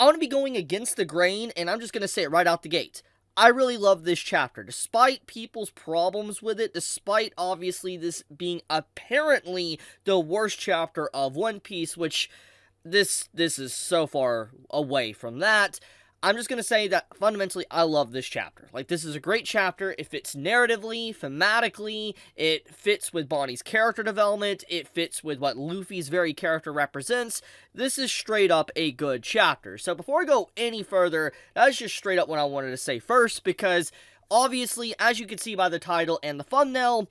I want to be going against the grain, and I'm just going to say it right out the gate. I really love this chapter, despite people's problems with it, despite obviously this being apparently the worst chapter of One Piece, which this is so far away from that. I'm just going to say that fundamentally I love this chapter. Like, this is a great chapter. It fits narratively, thematically, it fits with Bonney's character development, it fits with what Luffy's very character represents. This is straight up a good chapter. So before I go any further, that's just straight up what I wanted to say first, because obviously, as you can see by the title and the thumbnail,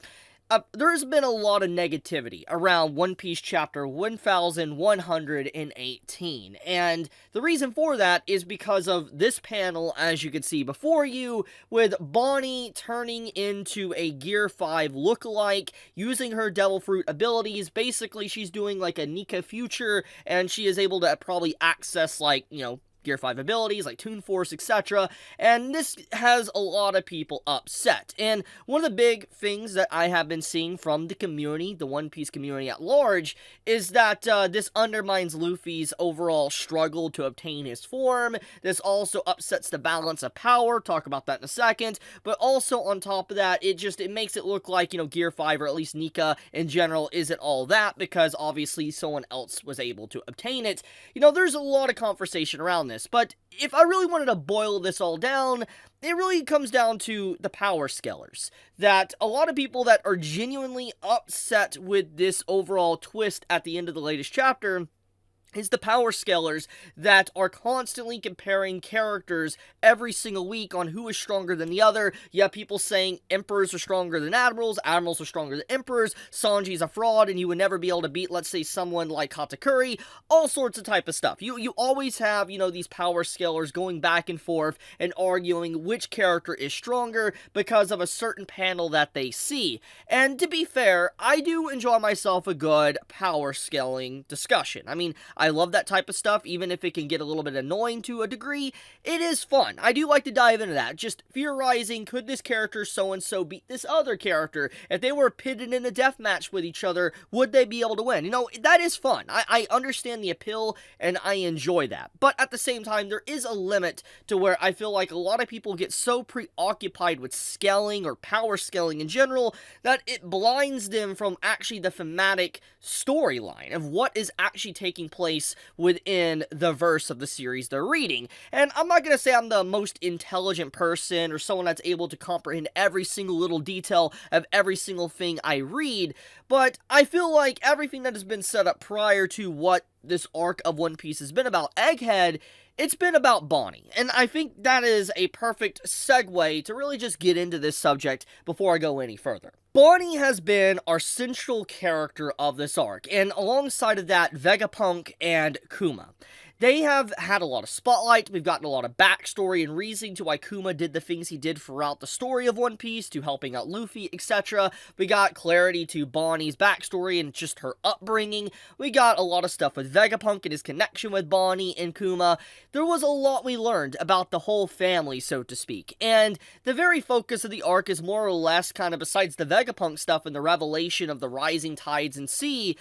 there's been a lot of negativity around One Piece chapter 1118, and the reason for that is because of this panel, as you can see before you, with Bonney turning into a Gear 5 lookalike, using her Devil Fruit abilities. Basically, she's doing like a Nika future, and she is able to probably access, like, Gear 5 abilities like Toon Force, etc. And this has a lot of people upset. And one of the big things that I have been seeing from the community, the One Piece community at large, is that this undermines Luffy's overall struggle to obtain his form. This also upsets the balance of power. Talk about that in a second. But also on top of that, it makes it look like, Gear 5, or at least Nika in general, isn't all that, because obviously someone else was able to obtain it. There's a lot of conversation around this, but if I really wanted to boil this all down, it really comes down to the power scalers. That a lot of people that are genuinely upset with this overall twist at the end of the latest chapter is the power scalers that are constantly comparing characters every single week on who is stronger than the other. You have people saying emperors are stronger than admirals, admirals are stronger than emperors, Sanji's a fraud, and you would never be able to beat, let's say, someone like Katakuri, all sorts of type of stuff. You always have, these power scalers going back and forth and arguing which character is stronger because of a certain panel that they see. And to be fair, I do enjoy myself a good power scaling discussion. I mean, I love that type of stuff, even if it can get a little bit annoying to a degree. It is fun. I do like to dive into that. Just theorizing, could this character so-and-so beat this other character? If they were pitted in a death match with each other, would they be able to win? That is fun. I understand the appeal, and I enjoy that. But at the same time, there is a limit to where I feel like a lot of people get so preoccupied with scaling or power scaling in general that it blinds them from actually the thematic storyline of what is actually taking place within the verse of the series they're reading. And I'm not going to say I'm the most intelligent person or someone that's able to comprehend every single little detail of every single thing I read, but I feel like everything that has been set up prior to what this arc of One Piece has been about Egghead, it's been about Bonney. And I think that is a perfect segue to really just get into this subject before I go any further. Bonney has been our central character of this arc, and alongside of that, Vegapunk and Kuma. They have had a lot of spotlight. We've gotten a lot of backstory and reasoning to why Kuma did the things he did throughout the story of One Piece, to helping out Luffy, etc. We got clarity to Bonnie's backstory and just her upbringing. We got a lot of stuff with Vegapunk and his connection with Bonney and Kuma. There was a lot we learned about the whole family, so to speak. And the very focus of the arc is more or less kind of, besides the Vegapunk stuff and the revelation of the rising tides and sea,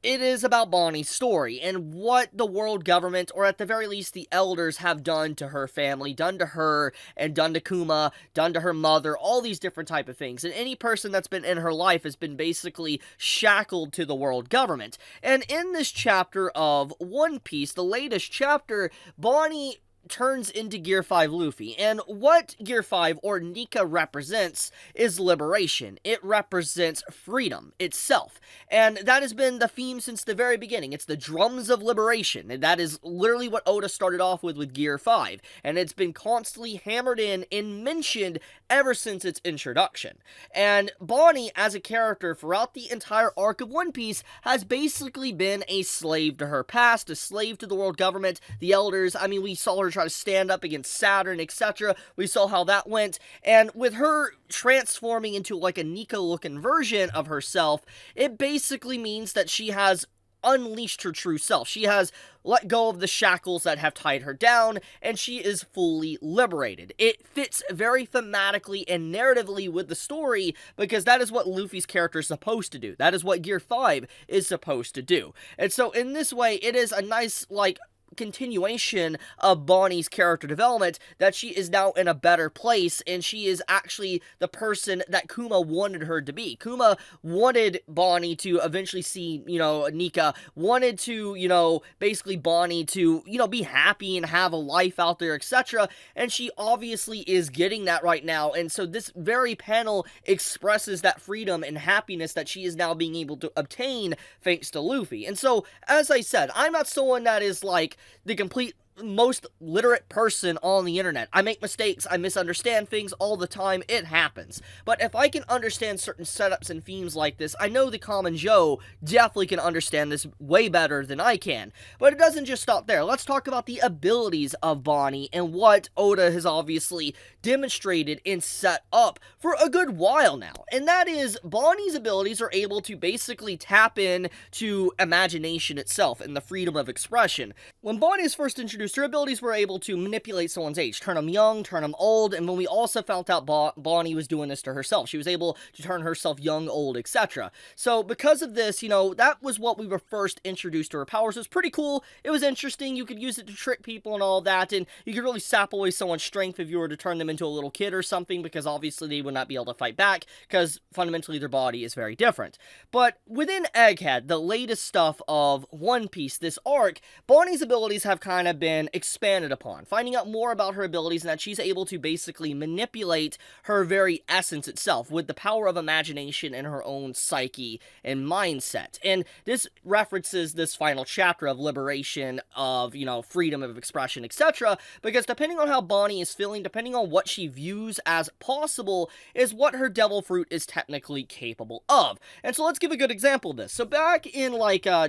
it is about Bonnie's story and what the world government, or at the very least the elders, have done to her family, done to her, and done to Kuma, done to her mother, all these different type of things. And any person that's been in her life has been basically shackled to the world government. And in this chapter of One Piece, the latest chapter, Bonney turns into Gear 5 Luffy, and what Gear 5 or Nika represents is liberation. It represents freedom itself, and that has been the theme since the very beginning. It's the drums of liberation, and that is literally what Oda started off with Gear 5, and it's been constantly hammered in and mentioned ever since its introduction. And Bonney, as a character throughout the entire arc of One Piece, has basically been a slave to her past, a slave to the world government, the elders. I mean, we saw her try to stand up against Saturn, etc. We saw how that went, and with her transforming into like a Nika-looking version of herself, it basically means that she has unleashed her true self. She has let go of the shackles that have tied her down, and she is fully liberated. It fits very thematically and narratively with the story, because that is what Luffy's character is supposed to do. That is what Gear 5 is supposed to do. And so in this way, it is a nice, like, continuation of Bonney's character development, that she is now in a better place, and she is actually the person that Kuma wanted her to be. Kuma wanted Bonney to eventually see, Nika, wanted to, basically Bonney to, be happy and have a life out there, etc., and she obviously is getting that right now, and so this very panel expresses that freedom and happiness that she is now being able to obtain thanks to Luffy. And so, as I said, I'm not someone that is like the complete most literate person on the internet. I make mistakes, I misunderstand things all the time, it happens. But if I can understand certain setups and themes like this, I know the common Joe definitely can understand this way better than I can. But it doesn't just stop there. Let's talk about the abilities of Bonney and what Oda has obviously demonstrated and set up for a good while now. And that is, Bonney's abilities are able to basically tap in to imagination itself and the freedom of expression. When Bonney is first introduced, her abilities were able to manipulate someone's age, turn them young, turn them old, and when we also found out Bonney was doing this to herself, she was able to turn herself young, old, etc. So because of this, that was what we were first introduced to her powers. It was pretty cool, it was interesting, you could use it to trick people and all that, and you could really sap away someone's strength if you were to turn them into a little kid or something, because obviously they would not be able to fight back, because fundamentally their body is very different. But within Egghead, the latest stuff of One Piece, this arc, Bonney's abilities have kind of been expanded upon, finding out more about her abilities and that she's able to basically manipulate her very essence itself with the power of imagination and her own psyche and mindset. And this references this final chapter of liberation, of, freedom of expression, etc., because depending on how Bonney is feeling, depending on what she views as possible, is what her devil fruit is technically capable of. And so let's give a good example of this. So back in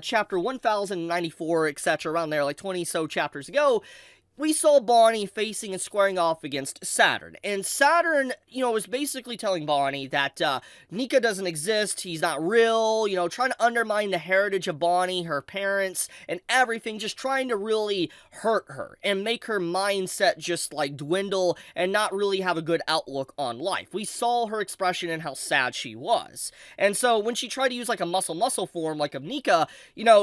chapter 1094, etc., around there, like 20 so chapters ago, we saw Bonney facing and squaring off against Saturn. And Saturn, was basically telling Bonney that Nika doesn't exist, he's not real, trying to undermine the heritage of Bonney, her parents, and everything, just trying to really hurt her and make her mindset just dwindle and not really have a good outlook on life. We saw her expression and how sad she was. And so when she tried to use a muscle form of Nika,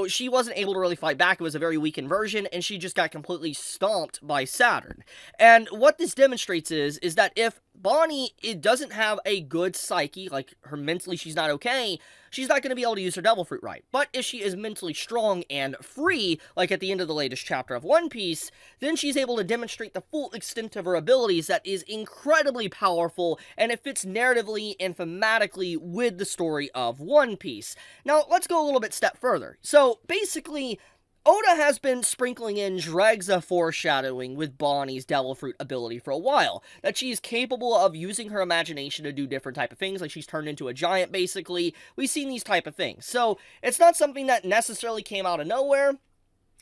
she wasn't able to really fight back. It was a very weakened version, and she just got completely stomped by Saturn. And what this demonstrates is that if Bonney doesn't have a good psyche, her mentally she's not okay, she's not going to be able to use her devil fruit right. But if she is mentally strong and free, like at the end of the latest chapter of One Piece, then she's able to demonstrate the full extent of her abilities that is incredibly powerful, and it fits narratively and thematically with the story of One Piece. Now, let's go a little bit step further. So, basically, Oda has been sprinkling in dregs of foreshadowing with Bonney's devil fruit ability for a while, that she is capable of using her imagination to do different type of things, like she's turned into a giant basically. We've seen these type of things, so it's not something that necessarily came out of nowhere.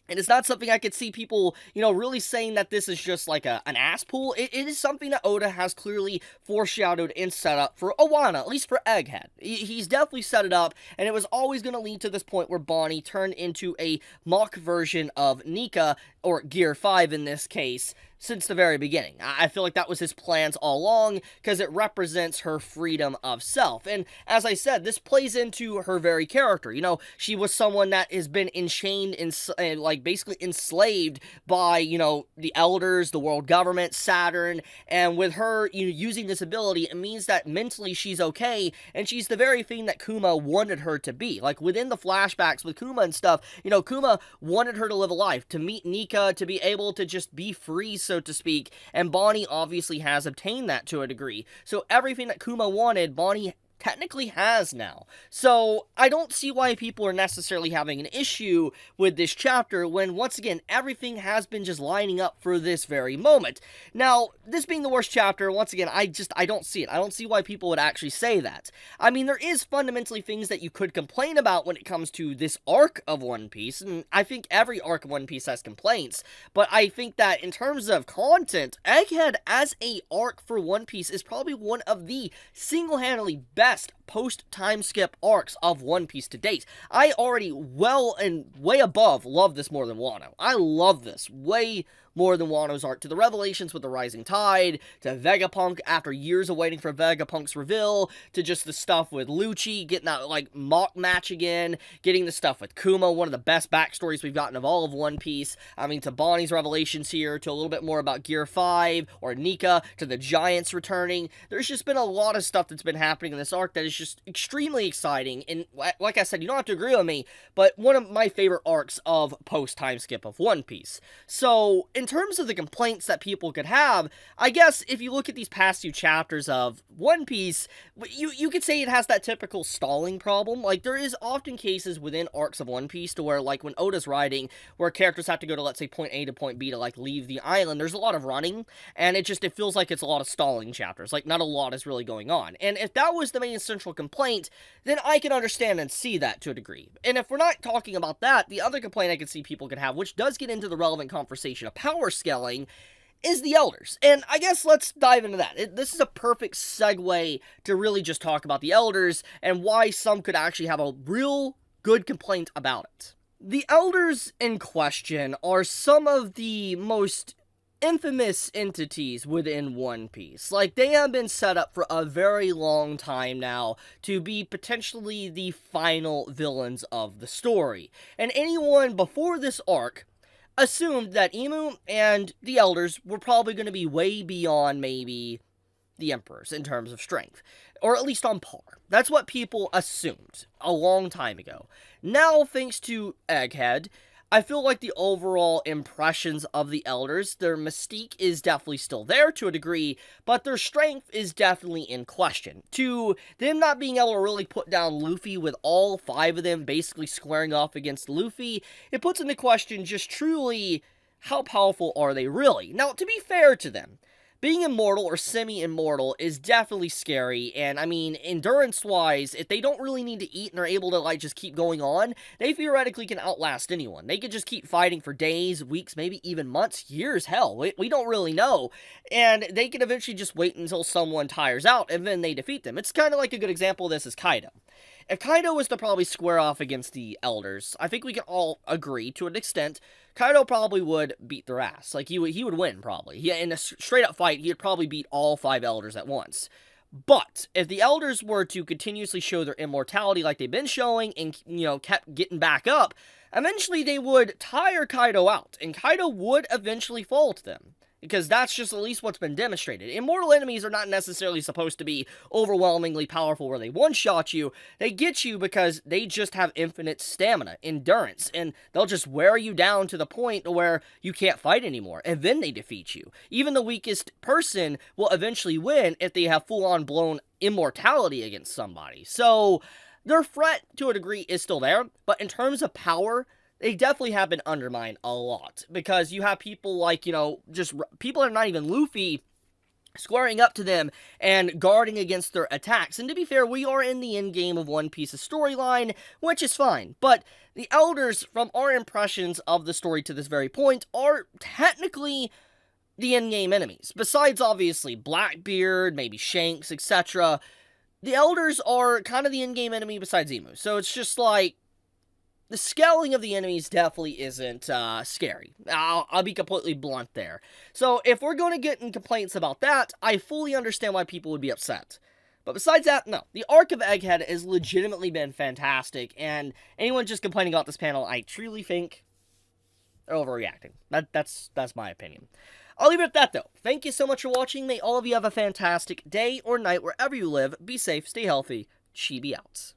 And it's not something I could see people, really saying that this is just an ass pull. It is something that Oda has clearly foreshadowed and set up for a while now, at least for Egghead. He's definitely set it up, and it was always going to lead to this point where Bonney turned into a mock version of Nika, or Gear 5 in this case, since the very beginning. I feel like that was his plans all along, because it represents her freedom of self. And as I said, this plays into her very character. She was someone that has been enchained and basically enslaved by, the elders, the world government, Saturn, and with her, using this ability, it means that mentally she's okay, and she's the very thing that Kuma wanted her to be. Within the flashbacks with Kuma and stuff, Kuma wanted her to live a life, to meet Nika, to be able to just be free, so to speak, and Bonney obviously has obtained that to a degree. So everything that Kuma wanted, Bonney technically has now. So I don't see why people are necessarily having an issue with this chapter when, once again, everything has been just lining up for this very moment. Now, this being the worst chapter, once again, I don't see it. I don't see why people would actually say that. I mean, there is fundamentally things that you could complain about when it comes to this arc of One Piece, and I think every arc of One Piece has complaints, but I think that in terms of content, Egghead as a arc for One Piece is probably one of the single-handedly best post-time skip arcs of One Piece to date. I already well and way above love this more than Wano. I love this way more than Wano's arc, to the revelations with the Rising Tide, to Vegapunk after years of waiting for Vegapunk's reveal, to just the stuff with Lucci, getting that, like, mock match again, getting the stuff with Kuma, one of the best backstories we've gotten of all of One Piece, I mean, to Bonney's revelations here, to a little bit more about Gear 5, or Nika, to the Giants returning. There's just been a lot of stuff that's been happening in this arc that is just extremely exciting, and like I said, you don't have to agree with me, but one of my favorite arcs of post-time skip of One Piece. So, in terms of the complaints that people could have, I guess if you look at these past few chapters of One Piece, you could say it has that typical stalling problem. Like, there is often cases within arcs of One Piece to where, like, when Oda's writing, where characters have to go to, let's say, point A to point B to, like, leave the island, there's a lot of running, and it feels like it's a lot of stalling chapters. Like, not a lot is really going on. And if that was the main central complaint, then I can understand and see that to a degree. And if we're not talking about that, the other complaint I could see people could have, which does get into the relevant conversation of power scaling, is the Elders. And I guess let's dive into that. This is a perfect segue to really just talk about the Elders and why some could actually have a real good complaint about it. The Elders in question are some of the most infamous entities within One Piece. Like, they have been set up for a very long time now to be potentially the final villains of the story. And anyone before this arc assumed that Emu and the Elders were probably going to be way beyond maybe the Emperors in terms of strength, or at least on par. That's what people assumed a long time ago. Now, thanks to Egghead, I feel like the overall impressions of the Elders, their mystique is definitely still there to a degree, but their strength is definitely in question. To them not being able to really put down Luffy with all 5 of them basically squaring off against Luffy, it puts into question just truly how powerful are they really. Now, to be fair to them, being immortal or semi-immortal is definitely scary, and I mean, endurance-wise, if they don't really need to eat and are able to, like, just keep going on, they theoretically can outlast anyone. They could just keep fighting for days, weeks, maybe even months, years, hell, we don't really know, and they can eventually just wait until someone tires out, and then they defeat them. It's kind of like a good example of this is Kaido. If Kaido was to probably square off against the Elders, I think we can all agree, to an extent, Kaido probably would beat their ass. Like, he would win, probably. In a straight-up fight, he'd probably beat all 5 Elders at once. But, if the Elders were to continuously show their immortality like they've been showing, and, you know, kept getting back up, eventually they would tire Kaido out, and Kaido would eventually fall to them. Because that's just at least what's been demonstrated. Immortal enemies are not necessarily supposed to be overwhelmingly powerful where they one-shot you. They get you because they just have infinite stamina, endurance, and they'll just wear you down to the point where you can't fight anymore, and then they defeat you. Even the weakest person will eventually win if they have full-on blown immortality against somebody. So, their threat, to a degree, is still there, but in terms of power, they definitely have been undermined a lot, because you have people like, you know, just people that are not even Luffy squaring up to them and guarding against their attacks. And to be fair, we are in the endgame of One Piece's storyline, which is fine, but the Elders, from our impressions of the story to this very point, are technically the endgame enemies. Besides, obviously, Blackbeard, maybe Shanks, etc., the Elders are kind of the endgame enemy besides Emu. So it's just like, the scaling of the enemies definitely isn't scary. I'll be completely blunt there. So if we're going to get in complaints about that, I fully understand why people would be upset. But besides that, no. The arc of Egghead has legitimately been fantastic, and anyone just complaining about this panel, I truly think they're overreacting. That's my opinion. I'll leave it at that, though. Thank you so much for watching. May all of you have a fantastic day or night wherever you live. Be safe, stay healthy. Chibi out.